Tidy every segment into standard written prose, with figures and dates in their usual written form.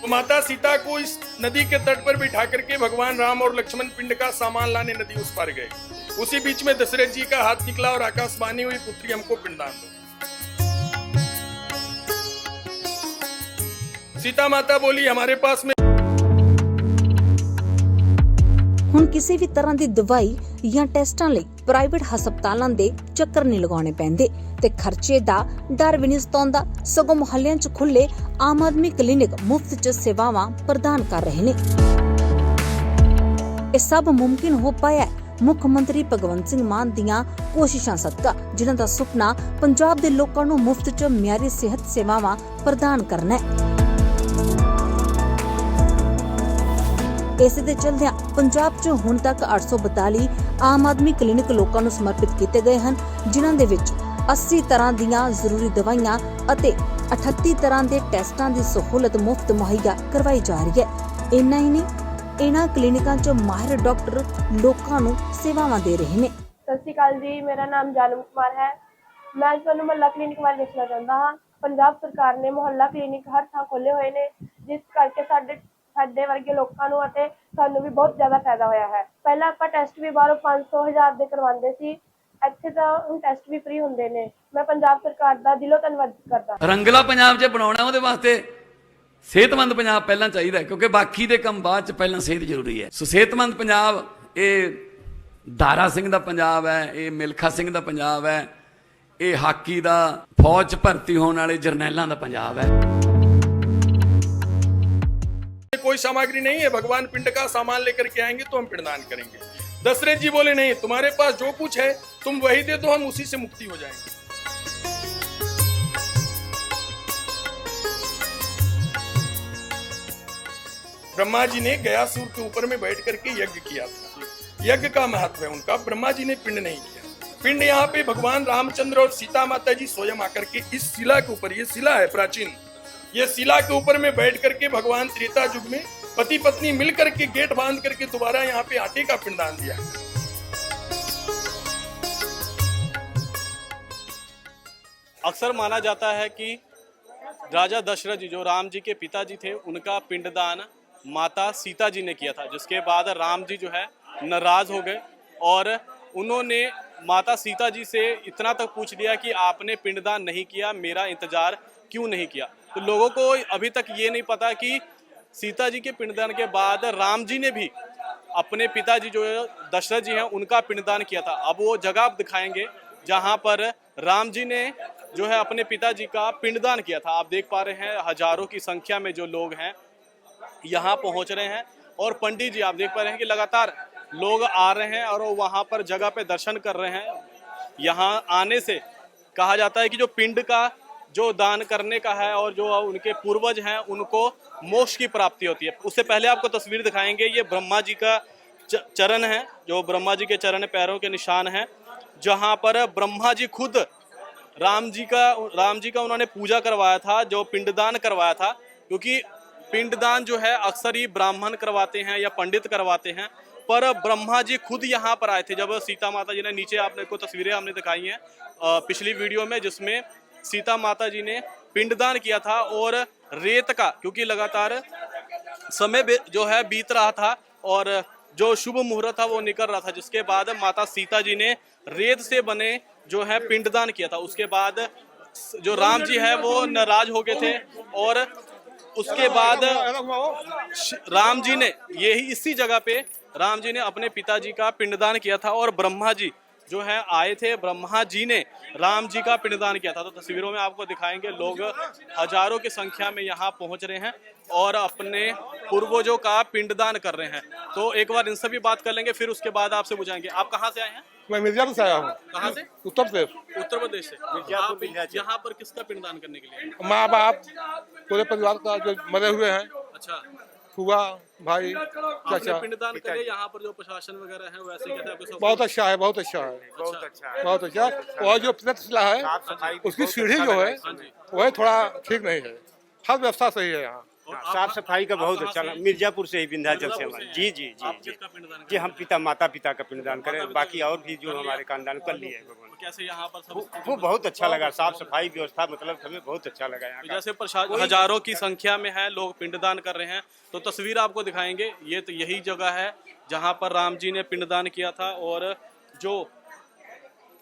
तो माता सीता को इस नदी के तट पर बिठा करके भगवान राम और लक्ष्मण पिंड का सामान लाने नदी उस पार गए। उसी बीच में दशरथ जी का हाथ निकला और आकाशवाणी हुई, पुत्री हमको पिंडदान दो। सीता माता बोली हमारे पास में ਹੁਣ ਕਿਸੇ ਵੀ ਤਰ੍ਹਾਂ ਦੀ ਦਵਾਈ ਜਾਂ ਟੈਸਟਾਂ ਲਈ ਪ੍ਰਾਈਵੇਟ ਹਸਪਤਾਲਾਂ ਦੇ ਚੱਕਰ ਨਹੀਂ ਲਗਾਉਣੇ ਪੈਂਦੇ ਤੇ ਖਰਚੇ ਦਾ ਡਰ ਵੀ ਨਹੀਂ ਸਤਾਉਂਦਾ। ਸਗੋਂ ਮੁਹੱਲਿਆਂ 'ਚ ਖੁੱਲੇ ਆਮ ਆਦਮੀ ਕਲੀਨਿਕ ਮੁਫਤ 'ਚ ਸੇਵਾਵਾਂ ਪ੍ਰਦਾਨ ਕਰ ਰਹੇ ਨੇ। ਇਹ ਸਭ ਮੁਮਕਿਨ ਹੋ ਪਾਇਆ ਮੁੱਖ ਮੰਤਰੀ ਭਗਵੰਤ ਸਿੰਘ ਮਾਨ ਦੀਆਂ ਕੋਸ਼ਿਸ਼ਾਂ ਸਦਕਾ, ਜਿਨ੍ਹਾਂ ਦਾ ਸੁਪਨਾ ਪੰਜਾਬ ਦੇ ਲੋਕਾਂ ਨੂੰ ਮੁਫਤ 'ਚ ਮਿਆਰੀ ਸਿਹਤ ਸੇਵਾਵਾਂ ਪ੍ਰਦਾਨ ਕਰਨਾ ਹੈ। ਇਸੇ ਦੇ ਚਲਦਿਆਂ ਪੰਜਾਬ 'ਚ ਹੁਣ ਤੱਕ 842 ਆਮ ਆਦਮੀ ਕਲੀਨਿਕ ਲੋਕਾਂ ਨੂੰ ਸਮਰਪਿਤ ਕੀਤੇ ਗਏ ਹਨ, ਜਿਨ੍ਹਾਂ ਦੇ ਵਿੱਚ 80 ਤਰ੍ਹਾਂ ਦੀਆਂ ਜ਼ਰੂਰੀ ਦਵਾਈਆਂ ਅਤੇ 38 ਤਰ੍ਹਾਂ ਦੇ ਟੈਸਟਾਂ ਦੀ ਸਹੂਲਤ ਮੁਫਤ ਮੁਹੱਈਆ ਕਰਵਾਈ ਜਾ ਰਹੀ ਹੈ। ਇੰਨਾ ਹੀ ਨਹੀਂ, ਇਹਨਾਂ ਕਲੀਨਿਕਾਂ 'ਚ ਮਾਹਿਰ ਡਾਕਟਰ ਲੋਕਾਂ ਨੂੰ ਸੇਵਾਵਾਂ ਦੇ ਰਹੇ ਨੇ। ਸਤਿ ਸ਼੍ਰੀ ਅਕਾਲ ਜੀ, ਮੇਰਾ ਨਾਮ ਜਾਨਮ ਕੁਮਾਰ ਹੈ। ਮੈਂ ਅੱਜ ਤੁਹਾਨੂੰ ਮੁਹੱਲਾ ਕਲੀਨਿਕ ਬਾਰੇ ਦੱਸਣਾ ਚਾਹੁੰਦਾ ਹਾਂ। ਪੰਜਾਬ ਸਰਕਾਰ ਨੇ ਮੁਹੱਲਾ ਕਲੀਨਿਕ ਹਰ ਥਾਂ ਖੋਲ੍ਹੇ ਹੋਏ ਨੇ, ਜਿਸ ਕਰਕੇ ਸਾਡੇ ਵਰਗੇ ਲੋਕਾਂ ਨੂੰ ਅਤੇ ਸਾਨੂੰ ਵੀ ਬਹੁਤ ਜ਼ਿਆਦਾ ਫਾਇਦਾ ਹੋਇਆ ਹੈ। ਪਹਿਲਾਂ ਆਪਾਂ ਟੈਸਟ ਵੀ ਬਾਹਰੋਂ 500-1000 ਦੇ ਕਰਵਾਉਂਦੇ ਸੀ, ਇੱਥੇ ਤਾਂ ਹੁਣ ਟੈਸਟ ਵੀ ਫ੍ਰੀ ਹੁੰਦੇ ਨੇ। ਮੈਂ ਪੰਜਾਬ ਸਰਕਾਰ ਦਾ ਦਿਲੋਂ ਧੰਨਵਾਦ ਕਰਦਾ। ਰੰਗਲਾ ਪੰਜਾਬ ਜੇ ਬਣਾਉਣਾ ਉਹਦੇ ਵਾਸਤੇ ਸਿਹਤਮੰਦ ਪੰਜਾਬ ਪਹਿਲਾਂ ਚਾਹੀਦਾ, ਕਿਉਂਕਿ ਬਾਕੀ ਦੇ ਕੰਮ ਬਾਅਦ ਚ, ਪਹਿਲਾਂ ਸਿਹਤ ਜ਼ਰੂਰੀ ਹੈ। ਸੋ ਸਿਹਤਮੰਦ ਪੰਜਾਬ ਇਹ ਦਾਰਾ ਸਿੰਘ ਦਾ ਪੰਜਾਬ ਹੈ, ਇਹ ਮਿਲਖਾ ਸਿੰਘ ਦਾ ਪੰਜਾਬ ਹੈ, ਇਹ ਹਾਕੀ ਦਾ ਫੌਜ 'ਚ ਭਰਤੀ ਹੋਣ ਵਾਲੇ ਜਰਨੈਲਾਂ ਦਾ ਪੰਜਾਬ ਹੈ। कोई सामग्री नहीं है, भगवान पिंड का सामान लेकर के आएंगे तो हम पिंडदान करेंगे। दशरथ जी बोले नहीं, तुम्हारे पास जो कुछ है तुम वही दे दो, हम उसी से मुक्ति हो जाएंगे। ब्रह्मा जी ने गयासुर के ऊपर में बैठ करके यज्ञ किया था। यज्ञ का महत्व है उनका। ब्रह्मा जी ने पिंड नहीं किया। पिंड यहाँ पे भगवान रामचंद्र और सीता माता जी स्वयं आकर के इस शिला के ऊपर, ये शिला है प्राचीन, ये शिला के ऊपर में बैठ करके भगवान त्रेता युग में पति पत्नी मिलकर के गेट बांध करके दोबारा यहाँ पे आटे का पिंडदान दिया। अक्सर माना जाता है कि राजा दशरथ जी, जो राम जी के पिताजी थे, उनका पिंडदान माता सीता जी ने किया था, जिसके बाद राम जी जो है नाराज हो गए और उन्होंने माता सीता जी से इतना तक पूछ लिया कि आपने पिंडदान नहीं किया, मेरा इंतजार क्यों नहीं किया। तो लोगों को अभी तक ये नहीं पता कि सीता जी के पिंडदान के बाद राम जी ने भी अपने पिताजी जो दशरथ जी हैं उनका पिंडदान किया था। अब वो जगह आप दिखाएंगे जहाँ पर राम जी ने जो है अपने पिताजी का पिंडदान किया था। आप देख पा रहे हैं हजारों की संख्या में जो लोग हैं यहाँ पहुँच रहे हैं और पंडित जी आप देख पा रहे हैं कि लगातार लोग आ रहे हैं और वहाँ पर जगह पे दर्शन कर रहे हैं। यहाँ आने से कहा जाता है कि जो पिंड का जो दान करने का है और जो उनके पूर्वज हैं उनको मोक्ष की प्राप्ति होती है। उससे पहले आपको तस्वीर दिखाएंगे, ये ब्रह्मा जी का चरण है, जो ब्रह्मा जी के चरण पैरों के निशान हैं, जहाँ पर ब्रह्मा जी खुद राम जी का उन्होंने पूजा करवाया था, जो पिंडदान करवाया था। क्योंकि पिंडदान जो है अक्सर ही ब्राह्मण करवाते हैं या पंडित करवाते हैं, पर ब्रह्मा जी खुद यहाँ पर आए थे। जब सीता माता जी ने, नीचे आपने को तस्वीरें हमने दिखाई हैं पिछली वीडियो में, जिसमें सीता माता जी ने पिंडदान किया था और रेत का, क्योंकि लगातार समय जो है बीत रहा था और जो शुभ मुहूर्त था वो निकल रहा था, जिसके बाद माता सीता जी ने रेत से बने जो है पिंडदान किया था। उसके बाद जो राम जी है वो नाराज हो गए थे और उसके बाद राम जी ने यही इसी जगह पे राम जी ने अपने पिताजी का पिंडदान किया था और ब्रह्मा जी जो है आए थे, ब्रह्मा जी ने राम जी का पिंडदान किया था। तो तस्वीरों में आपको दिखाएंगे, लोग हजारों की संख्या में यहाँ पहुँच रहे हैं और अपने पूर्वजों का पिंडदान कर रहे हैं। तो एक बार इनसे भी बात कर लेंगे, फिर उसके बाद आपसे पूछेंगे आप कहाँ से आए हैं? मैं मिर्जापुर से आया हूँ। कहाँ से? उत्तर प्रदेश। उत्तर प्रदेश से। आप यहाँ पर किसका पिंडदान करने के लिए? माँ बाप पूरे परिवार का जो मरे हुए हैं, अच्छा, फुआ भाई आपने चाचा। पिंडदान करे, यहाँ पर जो प्रशासन वगैरह है वैसे कहते हैं आपको सब बहुत अच्छा है, बहुत अच्छा है, बहुत अच्छा। और जो प्रतिष्ठा है उसकी सीढ़ी जो है वह थोड़ा ठीक नहीं है। हर व्यवस्था सही है यहाँ। और हाँ, साफ सफाई का आप बहुत कहाँ अच्छा से हैं? मिर्जापुर से ही विंध्याचल से मिर्जापुर हमारे से जी हैं। जी आप जी जी किसका पिंडदान जी हम पिता माता पिता का पिंडदान माता करें पिता बाकी का और भी कर जो लिया? हमारे खानदान कर लिए है भगवान तो कैसे यहाँ पर सब स्थिति वो बहुत अच्छा लगा साफ सफाई व्यवस्था मतलब हमें बहुत अच्छा लगा यहाँ तो का जैसे प्रशासन हजारों की संख्या में है लोग पिंडदान कर रहे हैं, तो तस्वीर आपको दिखाएंगे। ये तो यही जगह है जहां पर राम जी ने पिंडदान किया था और जो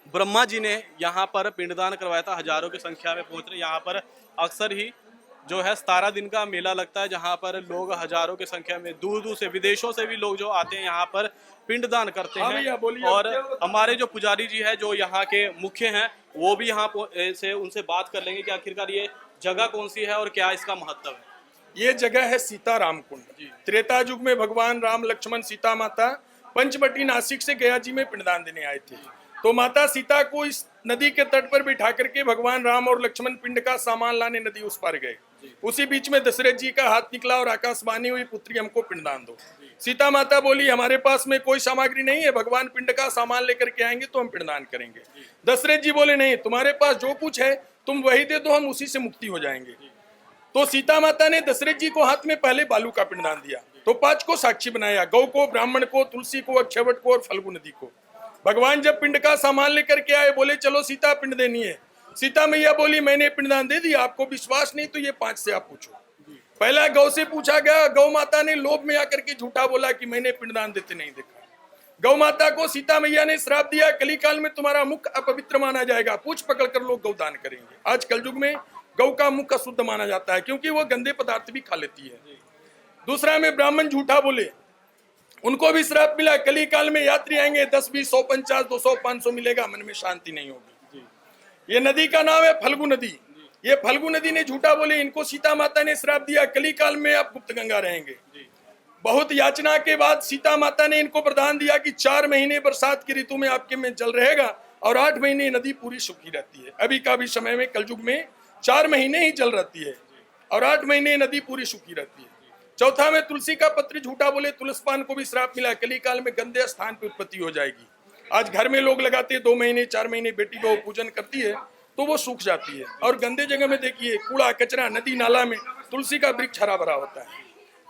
ब्रह्मा जी ने यहाँ पर पिंडदान करवाया था। हजारों की संख्या में पहुंच रहे। यहाँ पर अक्सर ही जो है 17 दिन का मेला लगता है, जहाँ पर लोग हजारों की संख्या में दूर दूर से विदेशों से भी लोग जो आते हैं यहाँ पर पिंडदान करते हाँ भैया, हैं। बोलिए। और हमारे जो पुजारी जी है जो यहाँ के मुख्य हैं वो भी यहाँ से उनसे बात कर लेंगे कि आखिरकार ये जगह कौन सी है और क्या इसका महत्व है। ये जगह है सीताराम कुंड। त्रेता युग में भगवान राम लक्ष्मण सीता माता पंचवटी नासिक से गया जी में पिंडदान देने आए थे। तो माता सीता को इस नदी के तट पर बिठा करके भगवान राम और लक्ष्मण पिंड का सामान लाने नदी उस पार गए। उसी बीच में दशरथ जी का हाथ निकला और आकाशवाणी हुई, पुत्री हमको पिंडदान दो। सीता माता बोली हमारे पास में कोई सामग्री नहीं है, भगवान पिंड का सामान लेकर के आएंगे तो हम पिंडदान करेंगे। दशरथ जी बोले नहीं, तुम्हारे पास जो कुछ है तुम वही दे दो, हम उसी से मुक्ति हो जाएंगे। तो सीता माता ने दशरथ जी को हाथ में पहले बालू का पिंडदान दिया, तो 5 को साक्षी बनाया, गौ को, ब्राह्मण को, तुलसी को, अक्षयवट को और फल्गु नदी को। भगवान जब पिंड का सामान लेकर के आए, बोले चलो सीता पिंड देनी है। सीता मैया बोली मैंने पिंडदान दे दिया, आपको विश्वास नहीं तो ये 5 से आप पूछो। पहला गौ से पूछा गया, गौ माता ने लोभ में आकर के झूठा बोला कि मैंने पिंडदान देते नहीं देखा। गौ माता को सीता मैया ने श्राप दिया, कलिकाल में तुम्हारा मुख अपवित्र माना जाएगा, पूछ पकड़ कर लोग गौदान करेंगे। आज कलयुग में गौ का मुख अशुद्ध माना जाता है क्योंकि वो गंदे पदार्थ भी खा लेती है। दूसरा में ब्राह्मण झूठा बोले, उनको भी श्राप मिला, कली काल में यात्री आएंगे, 10, 20, 100, 50, 200, 500 मिलेगा, मन में शांति नहीं होगी। ये नदी का नाम है फल्गु नदी। ये फल्गु नदी ने झूठा बोले, इनको सीता माता ने श्राप दिया, कली काल में आप गुप्त गंगा रहेंगे। बहुत याचना के बाद सीता माता ने इनको वरदान दिया कि 4 महीने बरसात की ऋतु में आपके में जल रहेगा और 8 महीने नदी पूरी सूखी रहती है। अभी का भी समय में कलयुग में 4 महीने ही जल रहती है और 8 महीने नदी पूरी सूखी रहती है। चौथा में तुलसी का पत्र झूठा बोले, तुलसपान को भी श्राप मिला, कली काल में गंदे स्थान पर उत्पत्ति हो जाएगी। आज घर में लोग लगाते हैं 2 महीने 4 महीने, बेटी बहू पूजन करती है तो वो सूख जाती है। और गंदे जगह में देखिए कूड़ा कचरा नदी नाला में तुलसी का वृक्ष हरा भरा होता है।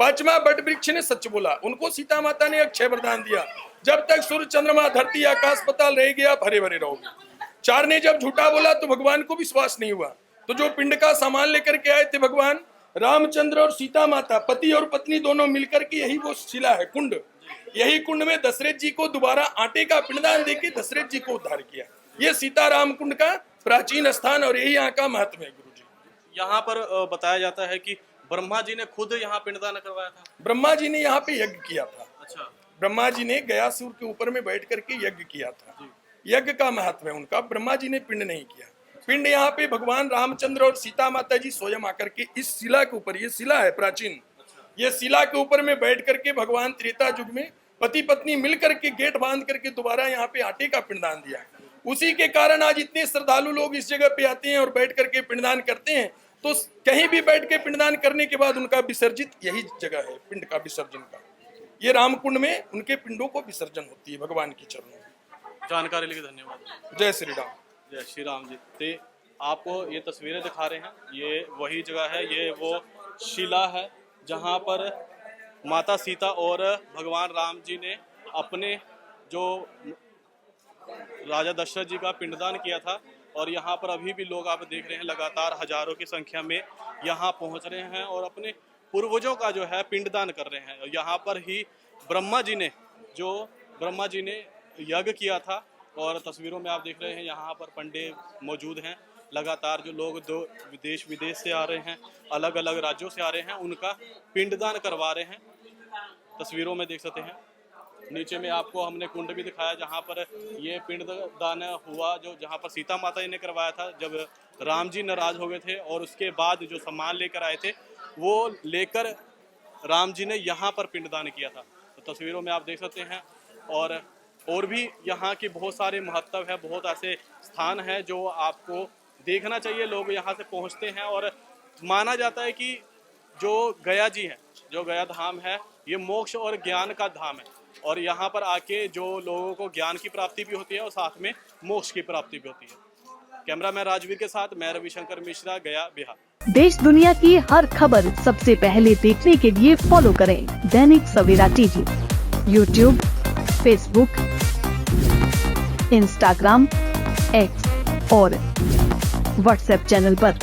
5वां बट वृक्ष ने सच बोला, उनको सीता माता ने अक्षय वरदान दिया, जब तक सूर्य चंद्रमा धरती आकाश पताल रहेगी आप हरे भरे रहोगे। 4 ने जब झूठा बोला तो भगवान को विश्वास नहीं हुआ, तो जो पिंड का सामान लेकर के आए थे भगवान रामचंद्र और सीता माता, पति और पत्नी दोनों मिलकर के, यही वो शिला है कुंड। यही कुंड में दशरथ जी को दोबारा आटे का पिंडदान देके दशरथ जी को उद्धार किया। ये सीताराम कुंड का प्राचीन स्थान और यही यहाँ का महत्व है। गुरु जी, यहाँ पर बताया जाता है कि ब्रह्मा जी ने खुद यहाँ पिंडदान करवाया था। ब्रह्मा जी ने यहाँ पे यज्ञ किया था। अच्छा, ब्रह्मा जी ने गयासुर के ऊपर में बैठ करके यज्ञ किया था। यज्ञ का महत्व है उनका। ब्रह्मा जी ने पिंड नहीं किया। पिंड यहाँ पे भगवान रामचंद्र और सीता माता जी स्वयं आकर के इस शिला के ऊपर, ये शिला है प्राचीन, ये शिला के ऊपर में बैठ करके भगवान त्रेता युग में पति पत्नी मिलकर के गेट बांध करके दोबारा यहाँ पे आटे का पिंडदान दिया। उसी के कारण आज इतने श्रद्धालु लोग इस जगह पे आते हैं और बैठ करके पिंडदान करते हैं। तो कहीं भी बैठ के पिंडदान करने के बाद उनका विसर्जित यही जगह है पिंड का विसर्जन का। ये रामकुंड में उनके पिंडों को विसर्जन होती है भगवान की चरणों में। जानकारी के लिए धन्यवाद। जय श्री राम। जय श्री राम जी। ते आपको ये तस्वीरें दिखा रहे हैं, ये वही जगह है, ये वो शिला है जहाँ पर माता सीता और भगवान राम जी ने अपने जो राजा दशरथ जी का पिंडदान किया था। और यहाँ पर अभी भी लोग आप देख रहे हैं लगातार हजारों की संख्या में यहाँ पहुँच रहे हैं और अपने पूर्वजों का जो है पिंडदान कर रहे हैं। यहाँ पर ही ब्रह्मा जी ने यज्ञ किया था और तस्वीरों में आप देख रहे हैं यहाँ पर पंडित मौजूद हैं। लगातार जो लोग देश विदेश से आ रहे हैं, अलग अलग राज्यों से आ रहे हैं, उनका पिंडदान करवा रहे हैं। तस्वीरों में देख सकते हैं। नीचे में आपको हमने कुंड भी दिखाया जहाँ पर ये पिंडदान हुआ, जो जहाँ पर सीता माता जी ने करवाया था जब राम जी नाराज हो गए थे। और उसके बाद जो सामान लेकर आए थे वो लेकर राम जी ने यहाँ पर पिंडदान किया था। तो तस्वीरों में आप देख सकते हैं। और भी यहाँ के बहुत सारे महत्व है, बहुत ऐसे स्थान हैं जो आपको देखना चाहिए। लोग यहाँ से पहुँचते हैं और माना जाता है कि जो गया जी है, जो गया धाम है, ये मोक्ष और ज्ञान का धाम है। और यहाँ पर आके जो लोगों को ज्ञान की प्राप्ति भी होती है और साथ में मोक्ष की प्राप्ति भी होती है। कैमरामैन राजवीर के साथ मैं रविशंकर मिश्रा, गया, बिहार। देश दुनिया की हर खबर सबसे पहले देखने के लिए फॉलो करें Dainik Savera TV, YouTube, Facebook, Instagram, X और व्हाट्सएप चैनल पर।